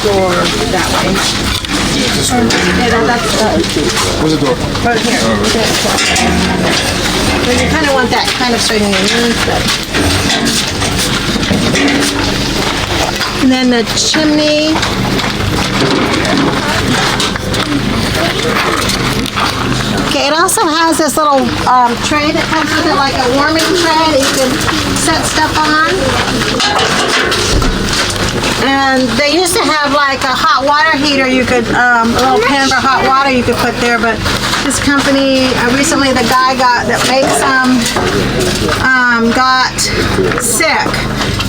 door that way. Yeah, that's Where's the door? right here. So you kind of want that kind of straight underneath. And then the chimney. Okay, it also has this little tray that comes with it, like a warming tray that you can set stuff on. And they used to have like a hot water heater you could, a little pan for hot water you could put there, but this company, recently the guy that makes them, got sick.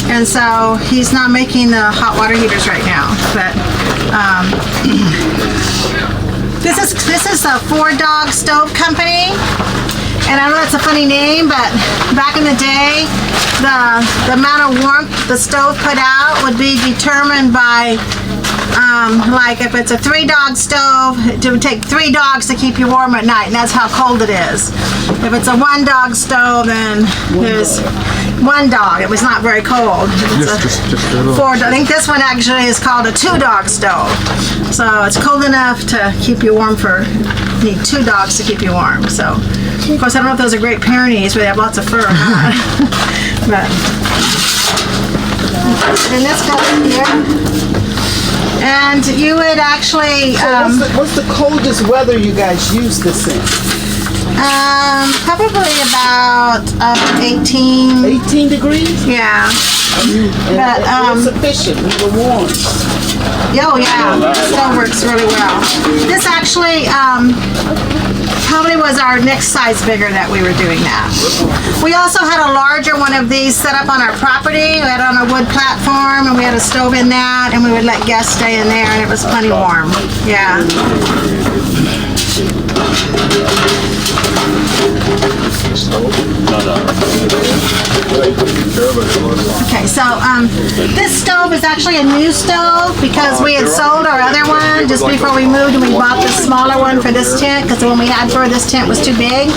And so he's not making the hot water heaters right now, but this is a 4-dog stove company, and I know that's a funny name, but back in the day, the amount of warmth the stove put out would be determined by, like if it's a 3-dog stove, it would take 3 dogs to keep you warm at night, and that's how cold it is. If it's a 1-dog stove, then there's 1 dog. It was not very cold. It's I think this one actually is called a 2-dog stove. So it's cold enough to keep you warm you need 2 dogs to keep you warm. So, of course, I don't know if those are Great Pyrenees where they have lots of fur or not. But, and this goes here. And you would actually... what's the coldest weather you guys use this in? Probably about 18. 18 degrees? Yeah. But it's sufficient. We were warm. Oh yeah, it still works really well. This actually probably was our next size bigger that we were doing that. We also had a larger one of these set up on our property. We had it on a wood platform, and we had a stove in that, and we would let guests stay in there, and it was plenty warm. Yeah. Okay, so this stove is actually a new stove because we had sold our other one just before we moved, and we bought this smaller one for this tent because the one we had for this tent was too big.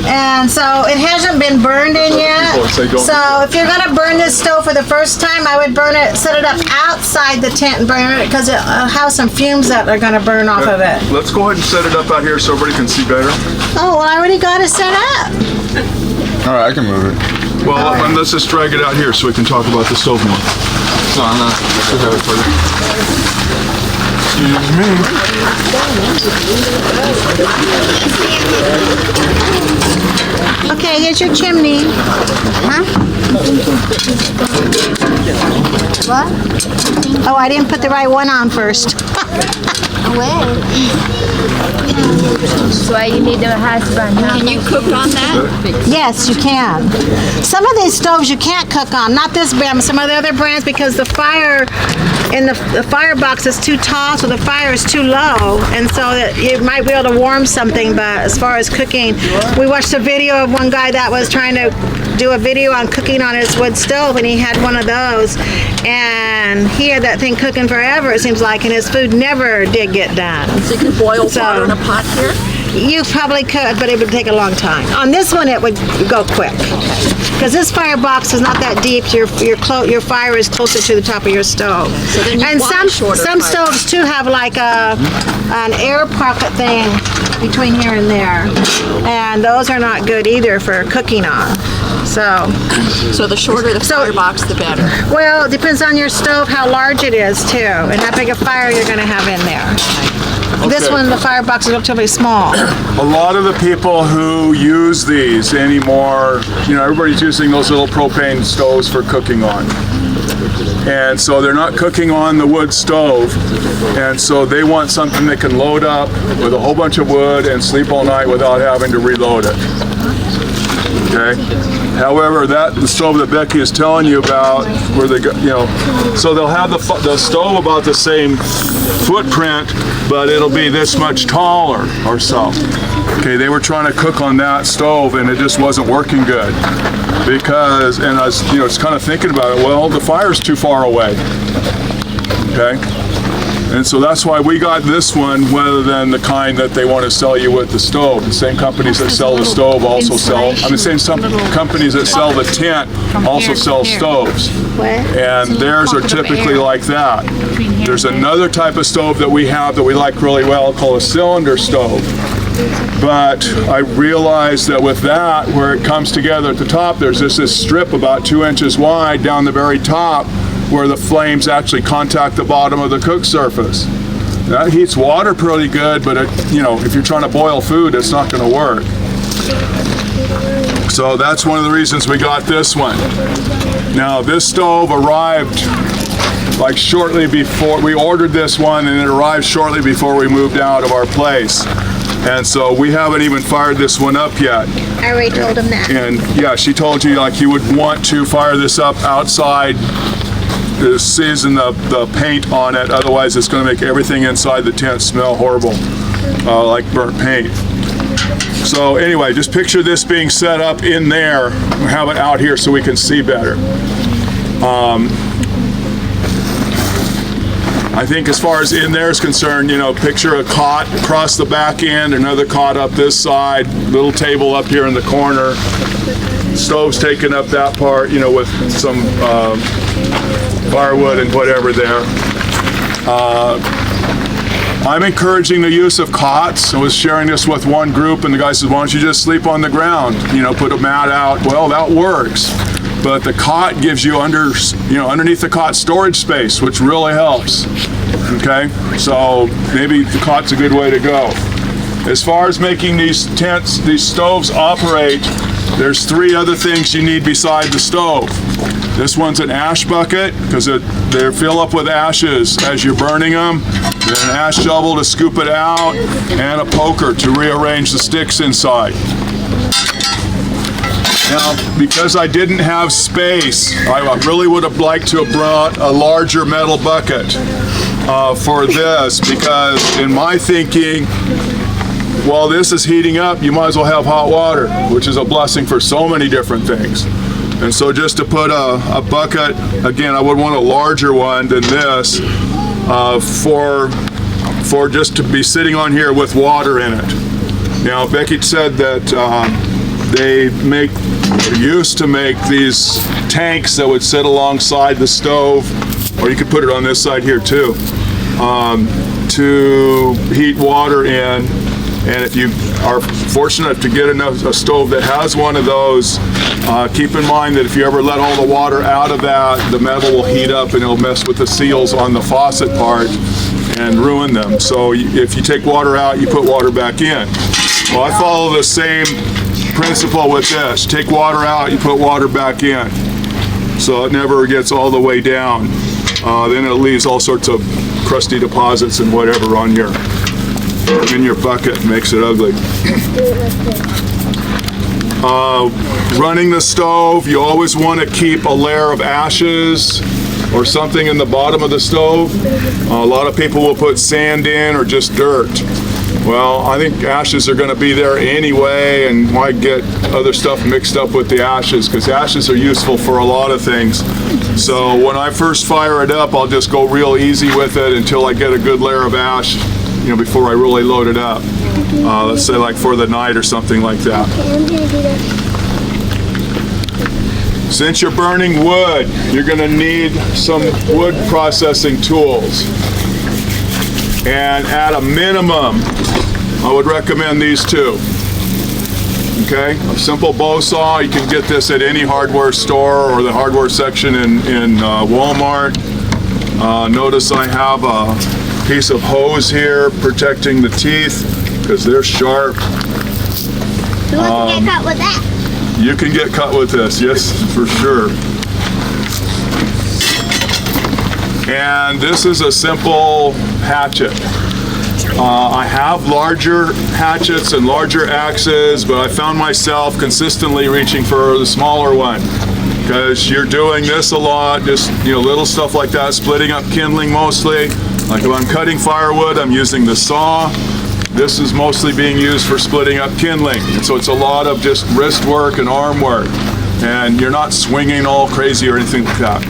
And so it hasn't been burned in yet. So if you're gonna burn this stove for the first time, I would set it up outside the tent and burn it because it'll have some fumes that are gonna burn off of it. Let's go ahead and set it up out here so everybody can see better. Oh, well, I already got it set up. All right, I can move it. Well, let's just drag it out here so we can talk about the stove more. No, I'm not. Should have it for you. Excuse me. Okay, here's your chimney. Huh? What? Oh, I didn't put the right one on first. So you need a husband. Can you cook on that? Yes, you can. Some of these stoves you can't cook on. Not this brand, but some of the other brands, because the fire in the Firebox is too tall, so the fire is too low, and so that you might be able to warm something. But as far as cooking, we watched a video of one guy that was trying to do a video on cooking on his wood stove, and he had one of those, and he had that thing cooking forever, it seems like, and his food never did get done. So you can boil water in a pot here? You probably could, but it would take a long time. On this one, it would go quick. Because this Firebox is not that deep. Your fire is closer to the top of your stove. So then you and want some stoves too have like an air pocket thing between here and there, and those are not good either for cooking on. So the shorter the Firebox, the better. Well, it depends on your stove, how large it is too, and how big a fire you're going to have in there. Okay. This one, the Firebox is relatively small. A lot of the people who use these anymore, everybody's using those little propane stoves for cooking on. And so they're not cooking on the wood stove, and so they want something they can load up with a whole bunch of wood and sleep all night without having to reload it. Okay. However, the stove that Becky is telling you about, where they so they'll have the stove about the same footprint, but it'll be this much taller or so. Okay, they were trying to cook on that stove, and it just wasn't working good because, and I was, just kind of thinking about it. Well, the fire's too far away. Okay. And so that's why we got this one rather than the kind that they want to sell you with the stove. The same companies that sell the stove also sell, companies that sell the tent also sell stoves. And theirs are typically like that. There's another type of stove that we have that we like really well called a cylinder stove. But I realized that with that, where it comes together at the top, there's this strip about 2 inches wide down the very top where the flames actually contact the bottom of the cook surface. That heats water pretty good, but if you're trying to boil food, it's not going to work. So that's one of the reasons we got this one. Now this stove arrived like shortly before, we ordered this one and it arrived shortly before we moved out of our place. And so we haven't even fired this one up yet. I already told him that. And yeah, she told you like you would want to fire this up outside to season the paint on it, otherwise it's going to make everything inside the tent smell horrible, like burnt paint. So anyway, just picture this being set up in there. We have it out here so we can see better. I think as far as in there is concerned, picture a cot across the back end, another cot up this side, little table up here in the corner, stove's taking up that part, with some firewood and whatever there. I'm encouraging the use of cots. I was sharing this with one group and the guy said, why don't you just sleep on the ground, put a mat out. Well, that works. But the cot gives you underneath the cot storage space, which really helps. Okay, so maybe the cot's a good way to go. As far as making these stoves operate, there's 3 other things you need beside the stove. This one's an ash bucket because they fill up with ashes as you're burning them. Then an ash shovel to scoop it out, and a poker to rearrange the sticks inside. Now, because I didn't have space, I really would have liked to have brought a larger metal bucket for this, because in my thinking, while this is heating up, you might as well have hot water, which is a blessing for so many different things. And so just to put a bucket, again, I would want a larger one than this, for just to be sitting on here with water in it. Now, Becky said that they used to make these tanks that would sit alongside the stove, or you could put it on this side here too, to heat water in. And if you are fortunate enough to get a stove that has one of those, keep in mind that if you ever let all the water out of that, the metal will heat up and it'll mess with the seals on the faucet part and ruin them. So if you take water out, you put water back in. Well, I follow the same principle with this. Take water out, you put water back in. So it never gets all the way down. Then it leaves all sorts of crusty deposits and whatever on in your bucket, makes it ugly. Running the stove, you always want to keep a layer of ashes or something in the bottom of the stove. A lot of people will put sand in or just dirt. Well, I think ashes are going to be there anyway, and why get other stuff mixed up with the ashes, because ashes are useful for a lot of things. So when I first fire it up, I'll just go real easy with it until I get a good layer of ash, before I really load it up. Let's say like for the night or something like that. Since you're burning wood, you're going to need some wood processing tools. And at a minimum, I would recommend these 2. Okay, a simple bow saw. You can get this at any hardware store or the hardware section in Walmart. Notice I have a piece of hose here protecting the teeth because they're sharp. Who wants to get cut with that? You can get cut with this, yes, for sure. And this is a simple hatchet. I have larger hatchets and larger axes, but I found myself consistently reaching for the smaller one because you're doing this a lot, just little stuff like that, splitting up kindling mostly. Like if I'm cutting firewood, I'm using the saw. This is mostly being used for splitting up kindling. And so it's a lot of just wrist work and arm work. And you're not swinging all crazy or anything like that.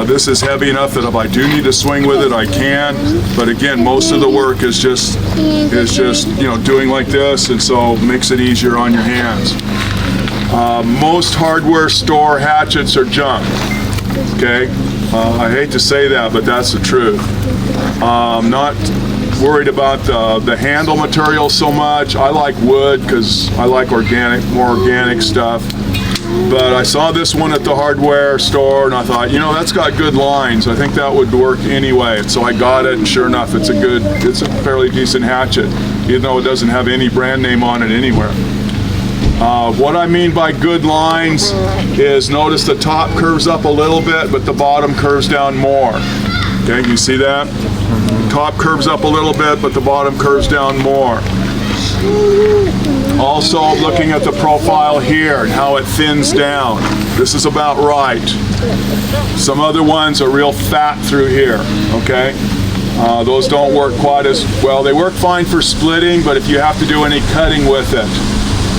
This is heavy enough that if I do need to swing with it, I can. But again, most of the work is just doing like this, and so makes it easier on your hands. Most hardware store hatchets are junk. Okay, I hate to say that, but that's the truth. I'm not worried about the handle material so much. I like wood because I like more organic stuff. But I saw this one at the hardware store and I thought, that's got good lines. I think that would work anyway. So I got it, and sure enough, it's a fairly decent hatchet, even though it doesn't have any brand name on it anywhere. What I mean by good lines is, notice the top curves up a little bit, but the bottom curves down more. Okay, you see that? Top curves up a little bit, but the bottom curves down more. Also, looking at the profile here and how it thins down. This is about right. Some other ones are real fat through here, okay? Those don't work quite as well. They work fine for splitting, but if you have to do any cutting with it,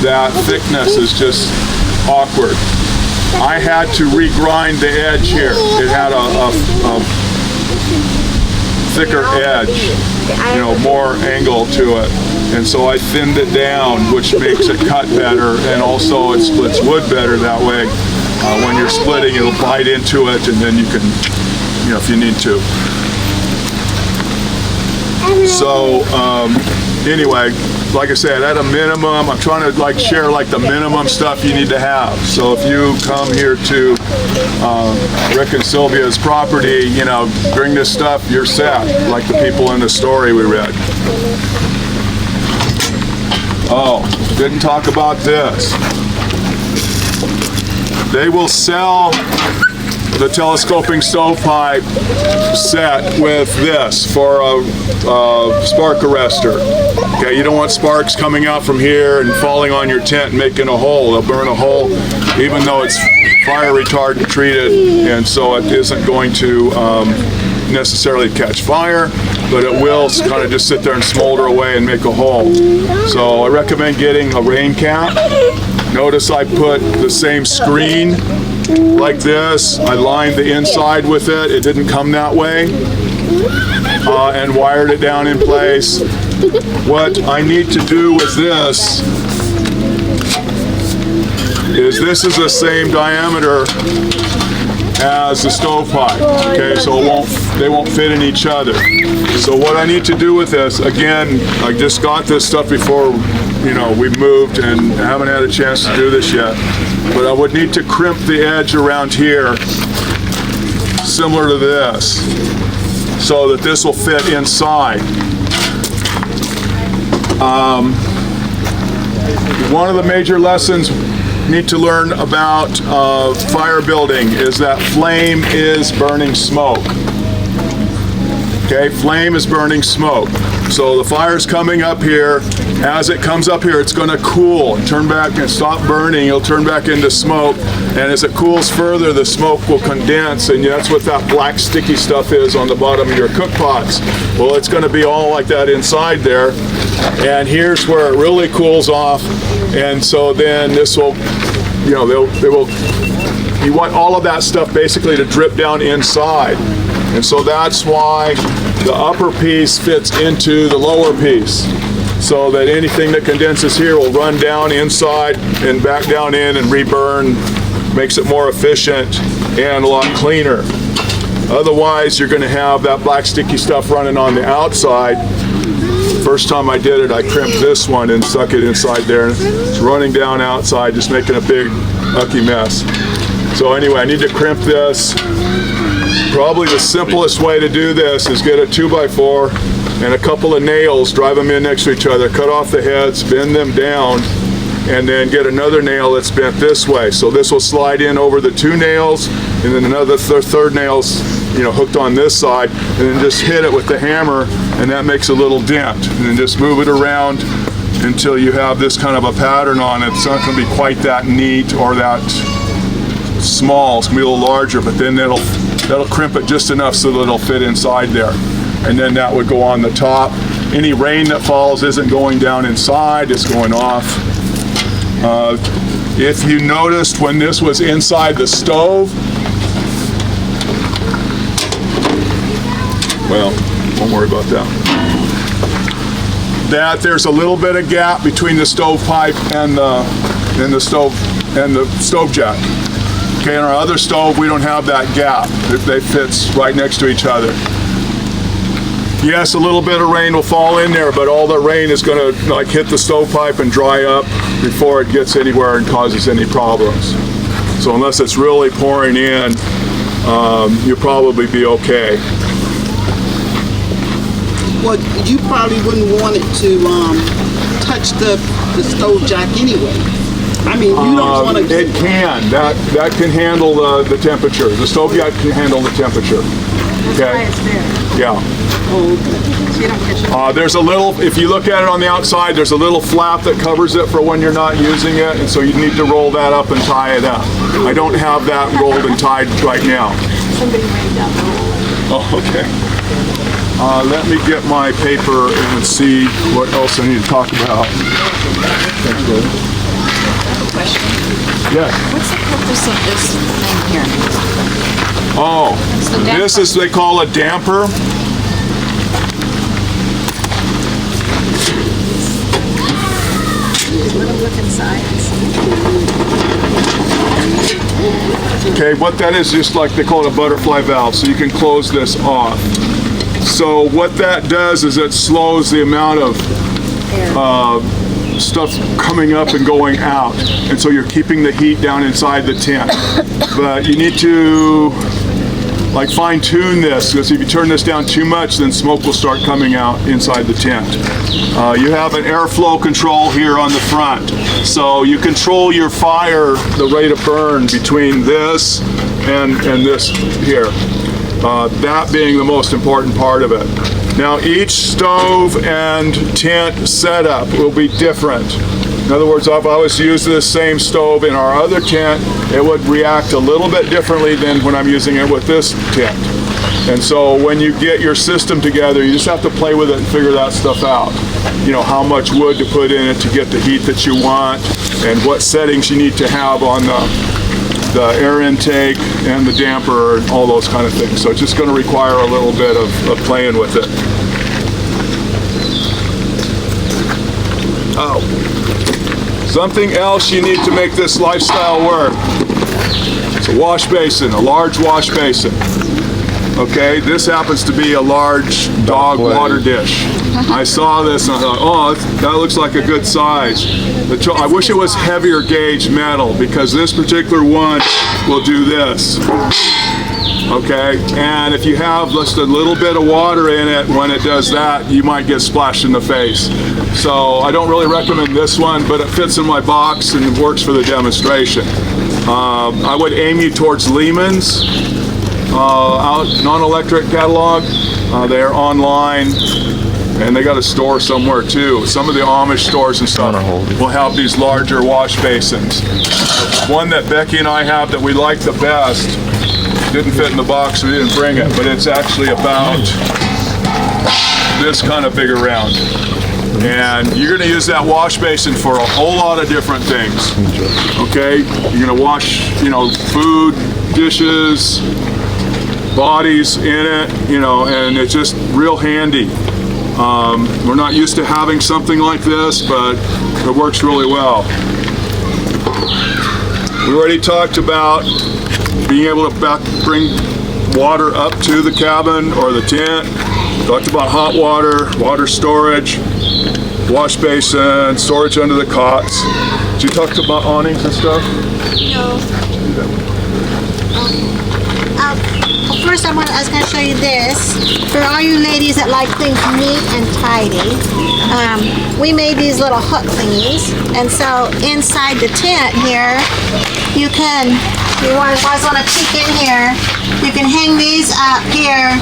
that thickness is just awkward. I had to regrind the edge here. It had a thicker edge, more angle to it. And so I thinned it down, which makes it cut better, and also it splits wood better that way. When you're splitting, it'll bite into it, and then you can, if you need to. So anyway, like I said, at a minimum, I'm trying to share the minimum stuff you need to have. So if you come here to Rick and Sylvia's property, bring this stuff, you're set, like the people in the story we read. Oh, didn't talk about this. They will sell the telescoping stovepipe set with this for a spark arrestor. Okay, you don't want sparks coming out from here and falling on your tent and making a hole. They'll burn a hole, even though it's fire retardant treated, and so it isn't going to necessarily catch fire, but it will kind of just sit there and smolder away and make a hole. So I recommend getting a rain cap. Notice I put the same screen like this. I lined the inside with it. It didn't come that way. And wired it down in place. What I need to do with this is the same diameter as the stovepipe. Okay, so they won't fit in each other. So what I need to do with this, again, I just got this stuff before we moved and haven't had a chance to do this yet. But I would need to crimp the edge around here, similar to this, so that this will fit inside. One of the major lessons you need to learn about fire building is that flame is burning smoke. Okay, flame is burning smoke. So the fire's coming up here. As it comes up here, it's going to cool and turn back and stop burning. It'll turn back into smoke. And as it cools further, the smoke will condense, and that's what that black sticky stuff is on the bottom of your cook pots. Well, it's going to be all like that inside there. And here's where it really cools off. And so then this will, you want all of that stuff basically to drip down inside. And so that's why the upper piece fits into the lower piece, so that anything that condenses here will run down inside and back down in and reburn. Makes it more efficient and a lot cleaner. Otherwise, you're going to have that black sticky stuff running on the outside. First time I did it, I crimped this one and stuck it inside there. It's running down outside, just making a big, mucky mess. So anyway, I need to crimp this. Probably the simplest way to do this is get a 2x4 and a couple of nails, drive them in next to each other, cut off the heads, bend them down, and then get another nail that's bent this way. So this will slide in over the two nails, and then another third nail's hooked on this side, and then just hit it with the hammer, and that makes a little dent. And then just move it around until you have this kind of a pattern on it. It's not going to be quite that neat or that small. It's going to be a little larger, but then that'll crimp it just enough so that it'll fit inside there. And then that would go on the top. Any rain that falls isn't going down inside, it's going off. If you noticed when this was inside the stove, well, won't worry about that. That there's a little bit of gap between the stovepipe and the stove jack. Okay, in our other stove, we don't have that gap. They fits right next to each other. Yes, a little bit of rain will fall in there, but all the rain is going to like hit the stovepipe and dry up before it gets anywhere and causes any problems. So unless it's really pouring in, you'll probably be okay. Well, you probably wouldn't want it to touch the stove jack anyway. I mean, you don't want to. It can. That can handle the temperature. The stove jack can handle the temperature. Okay. Yeah. There's a little, if you look at it on the outside, there's a little flap that covers it for when you're not using it, and so you need to roll that up and tie it up. I don't have that rolled and tied right now. Somebody ran down the hall. Oh, okay. Let me get my paper and see what else I need to talk about. Thanks, Liz. Question. Yes. What's the purpose of this thing here? Oh, the damper. this is, they call a damper. Let them look inside. Okay, what that is, just like they call it a butterfly valve, so you can close this off. So what that does is it slows the amount of stuff coming up and going out, and so you're keeping the heat down inside the tent. But you need to like fine tune this, because if you turn this down too much, then smoke will start coming out inside the tent. You have an airflow control here on the front, so you control your fire, the rate of burn between this and this here. That being the most important part of it. Now each stove and tent setup will be different. In other words, if I was to use this same stove in our other tent, it would react a little bit differently than when I'm using it with this tent. And so when you get your system together, you just have to play with it and figure that stuff out. You know, how much wood to put in it to get the heat that you want, and what settings you need to have on the air intake and the damper and all those kind of things. So it's just going to require a little bit of playing with it. Oh. Something else you need to make this lifestyle work. It's a wash basin, a large wash basin. Okay, this happens to be a large dog water dish. I saw this and I thought, oh, that looks like a good size. I wish it was heavier gauge metal, because this particular one will do this. Okay, and if you have just a little bit of water in it, when it does that, you might get splashed in the face. So I don't really recommend this one, but it fits in my box and it works for the demonstration. I would aim you towards Lehman's non-electric catalog. They're online, and they got a store somewhere too. Some of the Amish stores and stuff will have these larger wash basins. One that Becky and I have that we like the best didn't fit in the box, so we didn't bring it, but it's actually about this kind of big around. And you're going to use that wash basin for a whole lot of different things. Okay, you're going to wash, you know, food, dishes, bodies in it, you know, and it's just real handy. We're not used to having something like this, but it works really well. We already talked about being able to bring water up to the cabin or the tent. Talked about hot water, water storage, wash basin, storage under the cots. Did you talk about awnings and stuff? No. First, I was going to show you this. For all you ladies that like things neat and tidy, we made these little hook thingies. And so inside the tent here, you can, if you guys want to peek in here, you can hang these up here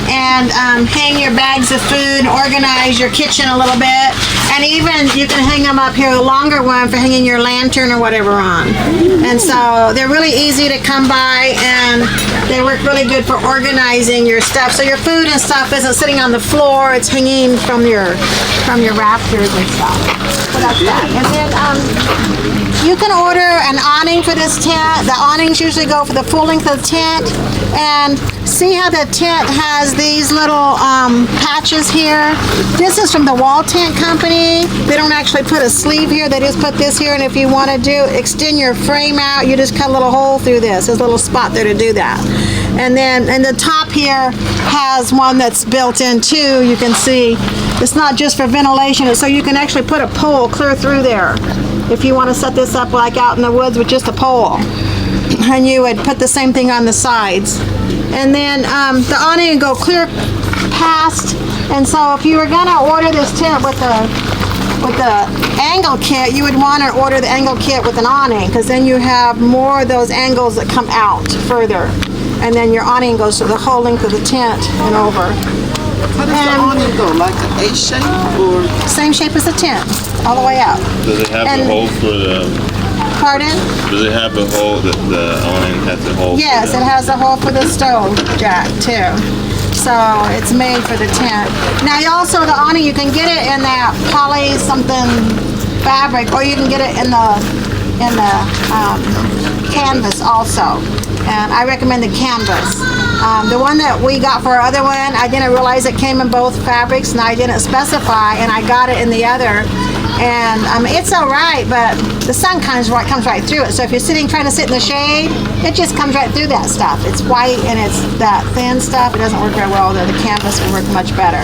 and hang your bags of food, organize your kitchen a little bit, and even you can hang them up here, a longer one for hanging your lantern or whatever on. And so they're really easy to come by, and they work really good for organizing your stuff. So your food and stuff isn't sitting on the floor; it's hanging from your rafters and stuff. So that's that. And then you can order an awning for this tent. The awnings usually go for the full length of the tent, and see how the tent has these little patches here? This is from the wall tent company. They don't actually put a sleeve here, they just put this here, and if you want to extend your frame out, you just cut a little hole through this. There's a little spot there to do that. And then and the top here has one that's built in too. You can see it's not just for ventilation, it's so you can actually put a pole clear through there if you want to set this up like out in the woods with just a pole. And you would put the same thing on the sides. And then the awning would go clear past. And so if you were gonna order this tent with the angle kit, you would want to order the angle kit with an awning, because then you have more of those angles that come out further. And then your awning goes to the whole length of the tent and over. How does the awning go? Like an A shape or? Same shape as the tent, all the way out. Does it have And- the hole for the? Pardon? Does it have the hole that the awning has the hole? Yes, for it has a hole for the stove jack too. So it's made for the tent. Now you also, the awning, you can get it in that poly something fabric, or you can get it in the canvas also. And I recommend the canvas. The one that we got for our other one, I didn't realize it came in both fabrics, and I didn't specify, and I got it in the other. And it's all right, but the sun comes right through it. So if you're trying to sit in the shade, it just comes right through that stuff. It's white and it's that thin stuff. It doesn't work very well. The canvas will work much better.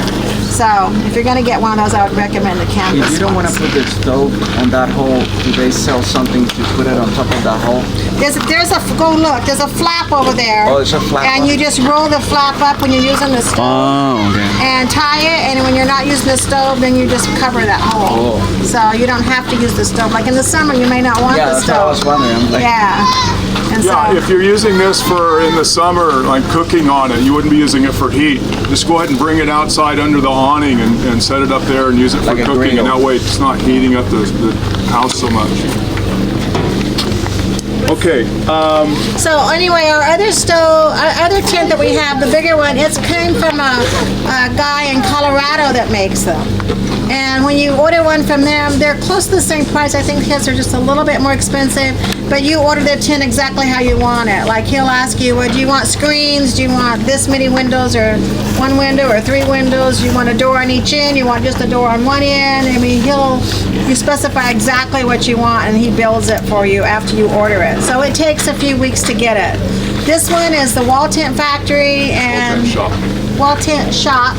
So if you're going to get one of those, I would recommend the canvas. If you don't want to put the stove on that hole, do they sell something to put it on top of that hole? There's a flap over there. Oh, there's a flap And on you it. just roll the flap up when you're using the stove. Oh, okay. And tie it, and when you're not using the stove, then you just cover that hole. So you don't have to use the stove. Like in the summer, you may not want Yeah, the that's what I was stove. wondering. I'm like, Yeah. And Yeah, so, if you're using this for in the summer, like cooking on it, you wouldn't be using it for heat. Just go ahead and bring it outside under the awning and set it up there and use it for Like a cooking, and grill. that way it's not heating up the house so much. Okay, so anyway, our other stove, our other tent that we have, the bigger one, it came from a guy in Colorado that makes them. And when you order one from them, they're close to the same price. I think his are just a little bit more expensive, but you order the tent exactly how you want it. Like he'll ask you, well, do you want screens? Do you want this many windows, or one window, or 3 windows? Do you want a door on each end? You want just a door on one end? I mean, you specify exactly what you want, and he builds it for you after you order it. So it takes a few weeks to get it. This one is the Wall Tent Factory and Wall Tent Shop,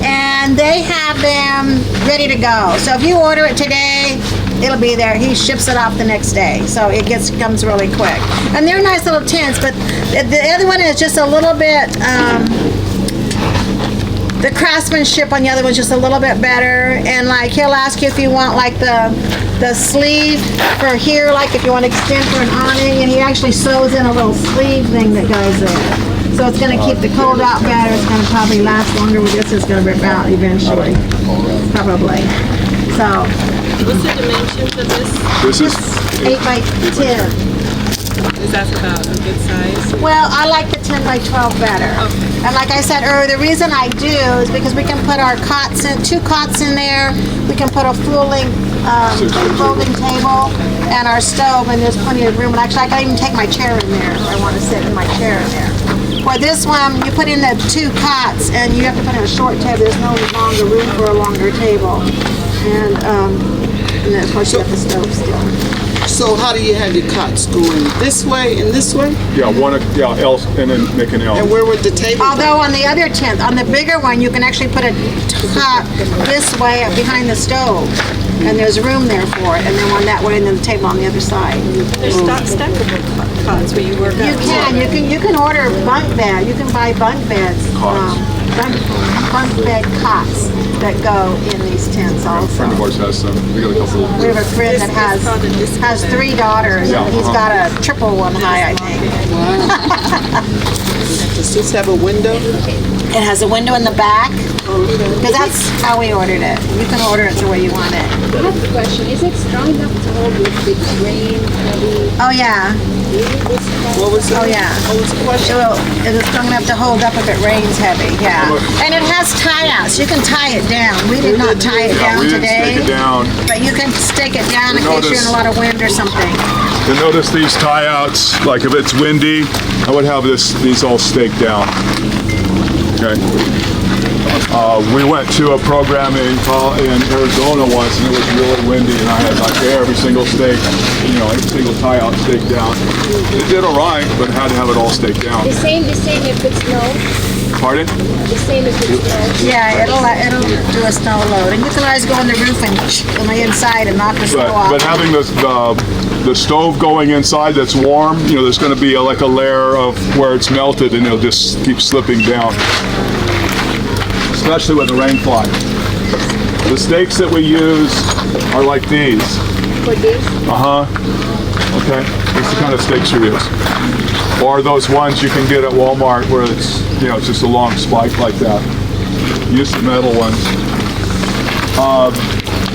and they have them ready to go. So if you order it today, it'll be there. He ships it off the next day, so it comes really quick. And they're nice little tents, but the other one is just a little bit. The craftsmanship on the other one's just a little bit better, and like he'll ask you if you want like the sleeve for here, like if you want to extend for an awning, and he actually sews in a little sleeve thing that goes in. So it's going to keep the cold out better. It's going to probably last longer with this. It's going to rip out eventually, probably. So What's the dimensions of this? this is 8 by 10. Is that about a good size? Well, I like the 10 by 12 better. And like I said earlier, the reason I do is because we can put our cots in, 2 cots in there. We can put a full-length folding table and our stove, and there's plenty of room. And actually, I can even take my chair in there if I want to sit in my chair in there. For this one, you put in the 2 cots, and you have to put in a short table. There's no longer room for a longer table. And then of course you have the stove still. So how do you have your cots going this way and this way? yeah, L, and then make an L. And where would the table go? Although on the other tent, on the bigger one, you can actually put a cot this way behind the stove, and there's room there for it, and then one that way, and then the table on the other side. There's stackable cots where you work out. You can order bunk bed. You can buy bunk beds, bunk bed cots that go in these tents A friend of also. ours has some. We got a couple. We have a friend that has 3 daughters, and he's got a triple one high, I think. Does this have a window? It has a window in the back, Because that's how we ordered it. You can order it the way you want it. I have a question. Is it strong enough to hold with big rain, heavy? Oh yeah. What was the, Oh yeah. what was the question? It is strong enough to hold up if it rains heavy, yeah. And it has tie-outs. You can tie it down. We did not tie it down we didn't today. stake it down. But you can stake it down in case you're in a lot of wind or something. You notice these tie-outs, like if it's windy, I would have these all staked down. Okay. We went to a program in Arizona once, and it was really windy, and I had like every single stake, every single tie-out staked down. It did all right, but had to have it all staked down. The same if it's snow? Pardon? The same as it's snow? Yeah, it'll do a snow load. And you can always go on the roof and on the inside and knock the snow off. But having the stove going inside that's warm, there's going to be like a layer of where it's melted, and it'll just keep slipping down. Especially with the rain fly. The stakes that we use are like these. For this? Okay, that's the kind of stakes you use. Or those ones you can get at Walmart where it's, it's just a long spike like that. Use the metal ones.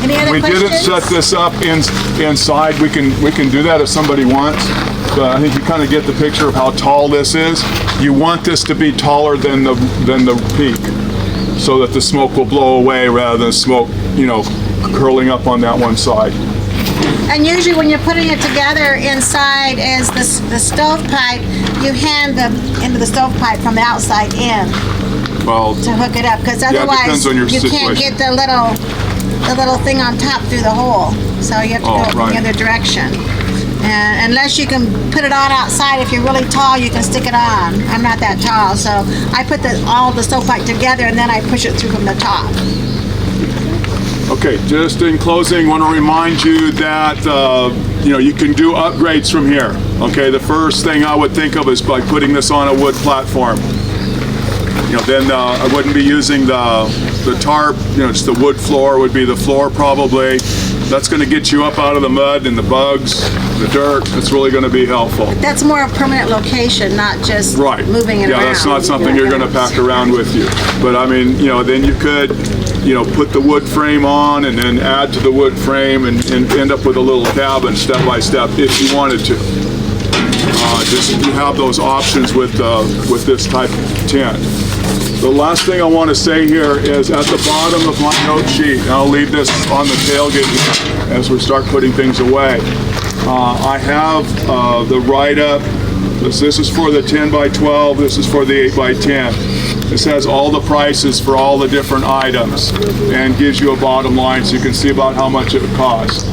Any other We questions? didn't set this up inside. We can do that if somebody wants. But I think you kind of get the picture of how tall this is. You want this to be taller than the peak, so that the smoke will blow away rather than smoke, curling up on that one side. And usually when you're putting it together, inside is the stovepipe, you hand the end of the stovepipe from the outside in Well, to hook it up, because it otherwise depends on your you can't situation. get the little thing on top through the hole. So you have to go right. the other direction. And unless you can put it on outside, if you're really tall, you can stick it on. I'm not that tall, so I put all the stovepipe together and then I push it through from the top. Okay, just in closing, want to remind you that you can do upgrades from here. Okay, the first thing I would think of is by putting this on a wood platform. Then I wouldn't be using the tarp. Just the wood floor would be the floor probably. That's going to get you up out of the mud and the bugs, the dirt. It's really going to be helpful. That's more a permanent location, not just moving it around. Yeah, that's not something you're going to pack around with you. But I mean, then you could, put the wood frame on and then add to the wood frame and end up with a little cabin step by step if you wanted to. You have those options with this type of tent. The last thing I want to say here is at the bottom of my note sheet, and I'll leave this on the tailgate as we start putting things away. I have the write-up. This is for the 10 by 12. This is for the 8 by 10. This has all the prices for all the different items and gives you a bottom line so you can see about how much it would cost.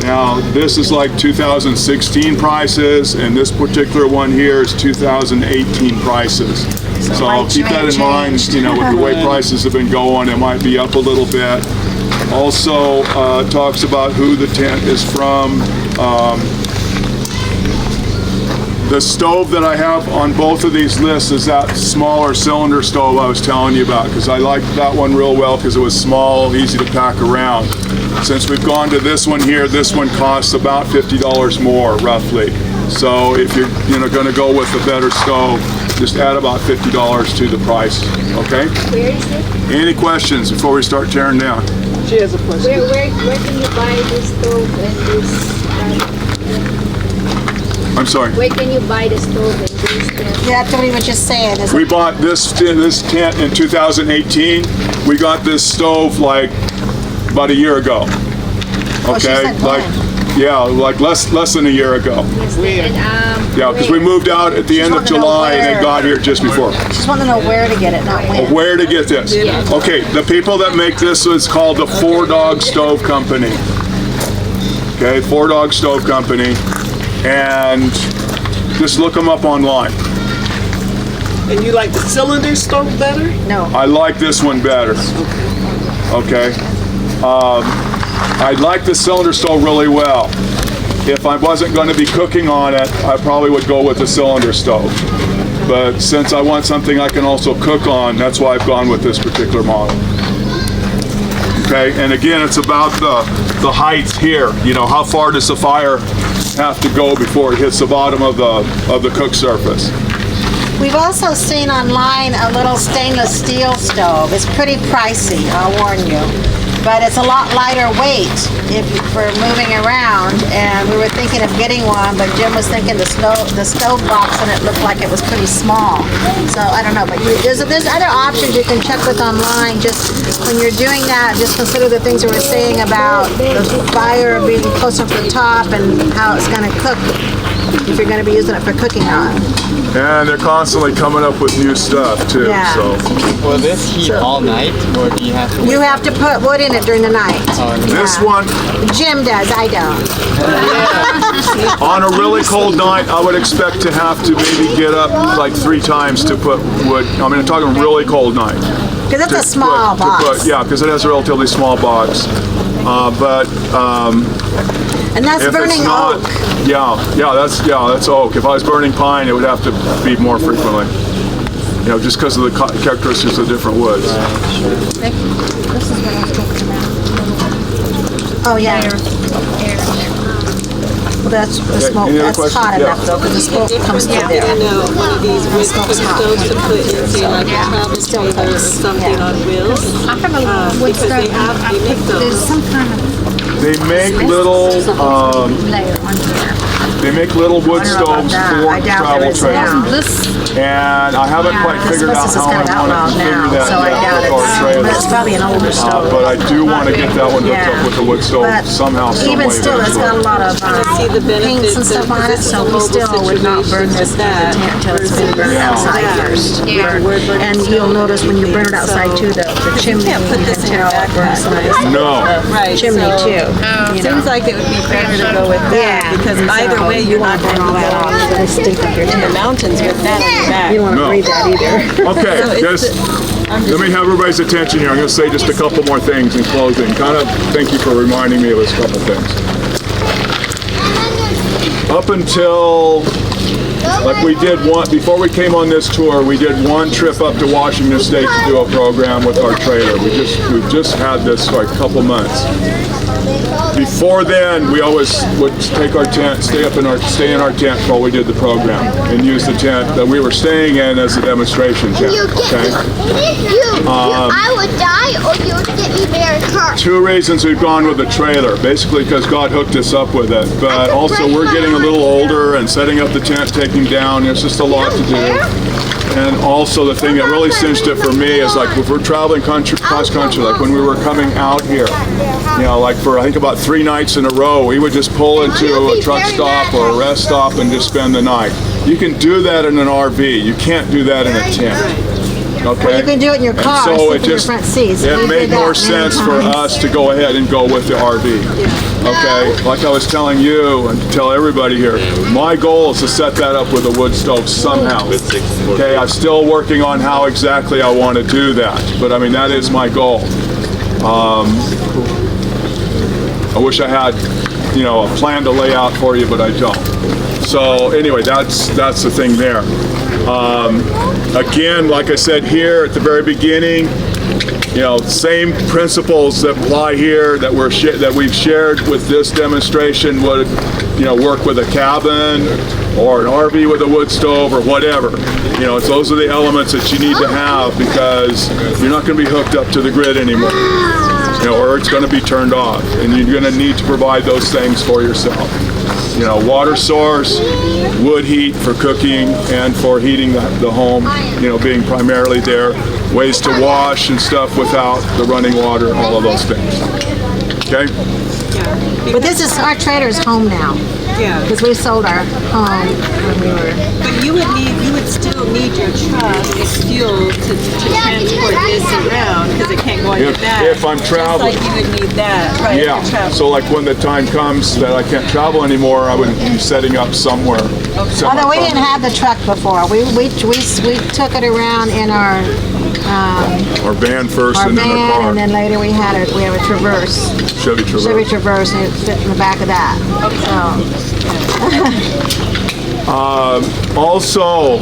Now, this is like 2016 prices, and this particular one here is 2018 prices. So keep that in mind, with the way prices have been going, it might be up a little bit. Also, talks about who the tent is from. The stove that I have on both of these lists is that smaller cylinder stove I was telling you about, because I liked that one real well because it was small, easy to pack around. Since we've gone to this one here, this one costs about $50 more, roughly. So if you're going to go with a better stove, just add about $50 to the price, okay? Where is it? Any questions before we start tearing down? She has a question. Where can you buy this stove and this? I'm sorry. Where can you buy the stove and this? Yeah, that's what he was just saying. We bought this tent in 2018. We got this stove like about a year ago. Oh, she Okay, said like less than a year ago. Yeah, because we moved out at the end of wanted to know July and where. it got here just before. Just want to know where to get it, not when. Where to get this? Okay, the people that make this is called the Four Dog Stove Company. Okay, Four Dog Stove Company, and just look them up online. And you like the cylinder stove better? No. I like this one better. Okay. I like the cylinder stove really well. If I wasn't going to be cooking on it, I probably would go with the cylinder stove. But since I want something I can also cook on, that's why I've gone with this particular model. Okay, and again, it's about the height here. How far does the fire have to go before it hits the bottom of the cook surface? We've also seen online a little stainless steel stove. It's pretty pricey, I'll warn you. But it's a lot lighter weight for moving around, and we were thinking of getting one, but Jim was thinking the stove box, and it looked like it was pretty small. So I don't know, but there's other options you can check with online. Just when you're doing that, just consider the things we were saying about the fire being close up to the top and how it's going to cook if you're going to be using it for cooking on. And they're constantly coming up with new stuff too. Yeah. So Will this heat all night, or do you have to? You have to put wood in it during the night. this Yeah. one, Jim does, I don't. on a really cold night, I would expect to have to maybe get up like 3 times to put wood. I mean, I'm talking really cold night. Because it's a To small put- to box. put- yeah, because it has a relatively small box. And that's If burning it's not, oak. that's oak. If I was burning pine, it would have to be more frequently. You know, just because of the characteristics of different woods. Oh, yeah. Well, that's the Okay, smoke. any other That's hot questions? enough Yeah. though, because the smoke comes through there. One of these wood cooking stoves to put in, say, like a travel trailer or something on wheels. I have a little wood Because they make There's those. some kind of They make little layer on here. They make little wood stoves that. for I doubt travel there is trailers. now. This And I haven't quite figured out Asbestos is how I kind of want outlawed to configure now, that so I yet doubt with our it's, trailer. but it's probably an older stove. But I do want to get that one hooked up with a wood stove But somehow, some way. even still, it's got a lot of See the paints and benefits stuff of on it, this is so a we mobile still would not burn situation this with in the that tent until it's been burned versus outside that. first. Yeah. And you'll notice when you burn it outside too, the chimney, you can't put this can in your tell it burns backpack. nice. No. Right. Chimney so too. You know. Seems like it would be better to go with that Yeah. because either So way you you're want not to going burn to all that off. go It'll stink up your in the tent. mountains with that on your back. You don't want to No. breathe that either. Okay, So it's just I'm let me have everybody's attention here. I'm going to say just a couple more things in closing. Kind of thank you for reminding me of this couple things. Up until, like we did one, before we came on this tour, we did one trip up to Washington State to do a program with our trailer. We've just had this for a couple months. Before then, we always would take our tent, stay in our tent while we did the program, and use the tent that we were staying in as a demonstration tent. Okay. I would die or you would get me very hurt. 2 reasons we've gone with the trailer. Basically because God hooked us up with it, but also we're getting a little older and setting up the tent, taking down, there's just a lot to do. And also the thing that really cinched it for me is like if we're traveling cross country, like when we were coming out here, you know, like for I think about 3 nights in a row, we would just pull into a truck stop or a rest stop and just spend the night. You can do that in an RV. You can't do that in a tent. Okay. Well, you can do it in your car, And so sit in your front seats. We it did made that more many sense for times. us to go ahead and go with the RV. Okay, like I was telling you and tell everybody here, my goal is to set that up with a wood stove somehow. Okay, I'm still working on how exactly I want to do that, but I mean that is my goal. I wish I had, you know, a plan to lay out for you, but I don't. So anyway, that's the thing there. Again, like I said here at the very beginning, you know, same principles that apply here that we've shared with this demonstration would, you know, work with a cabin or an RV with a wood stove or whatever. You know, those are the elements that you need to have because you're not going to be hooked up to the grid anymore. You know, or it's going to be turned off, and you're going to need to provide those things for yourself. You know, water source, wood heat for cooking and for heating the home, you know, being primarily there, ways to wash and stuff without the running water, all of those things. Okay? But this is, our trailer's home now, Yeah. because we sold our home when we were, But you would still need your truck and fuel to transport this around because it can't go on your back. If I'm traveling. Just like you would need that, right? if you're Yeah, traveling. so like when the time comes that I can't travel anymore, I would be setting up somewhere. although we didn't have the truck before. We took it around in our Our van first and then our van, car. and then later we have a Traverse, Chevy Traverse. Chevy Traverse, and it fit in the back of that. Also,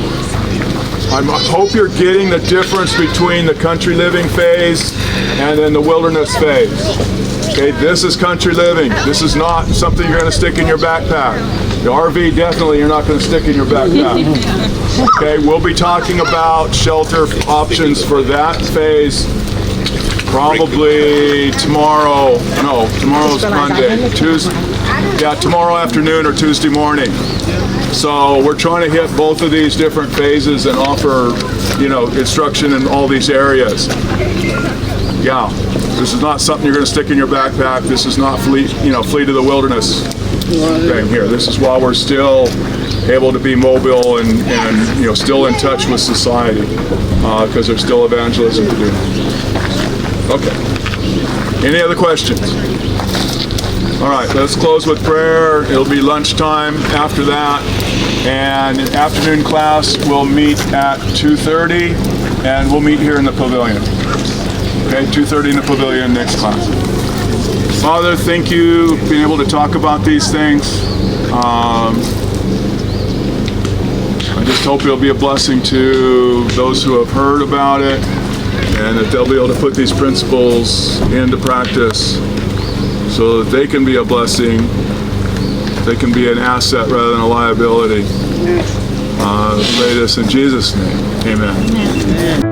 I hope you're getting the difference between the country living phase and then the wilderness phase. Okay, this is country living. This is not something you're going to stick in your backpack. The RV, definitely you're not going to stick in your backpack. Okay, we'll be talking about shelter options for that phase probably tomorrow. No, tomorrow's Monday. Tuesday. Yeah, tomorrow afternoon or Tuesday morning. So we're trying to hit both of these different phases and offer, instruction in all these areas. Yeah, this is not something you're going to stick in your backpack. This is not flee to the wilderness thing here. This is while we're still able to be mobile and still in touch with society, because there's still evangelism to do. Okay. Any other questions? All right, let's close with prayer. It'll be lunchtime after that, and afternoon class will meet at 2:30, and we'll meet here in the pavilion. Okay, 2:30 in the pavilion, next class. Father, thank you for being able to talk about these things. I just hope it'll be a blessing to those who have heard about it, and that they'll be able to put these principles into practice so that they can be a blessing, they can be an asset rather than a liability. Pray this in Jesus' name. Amen.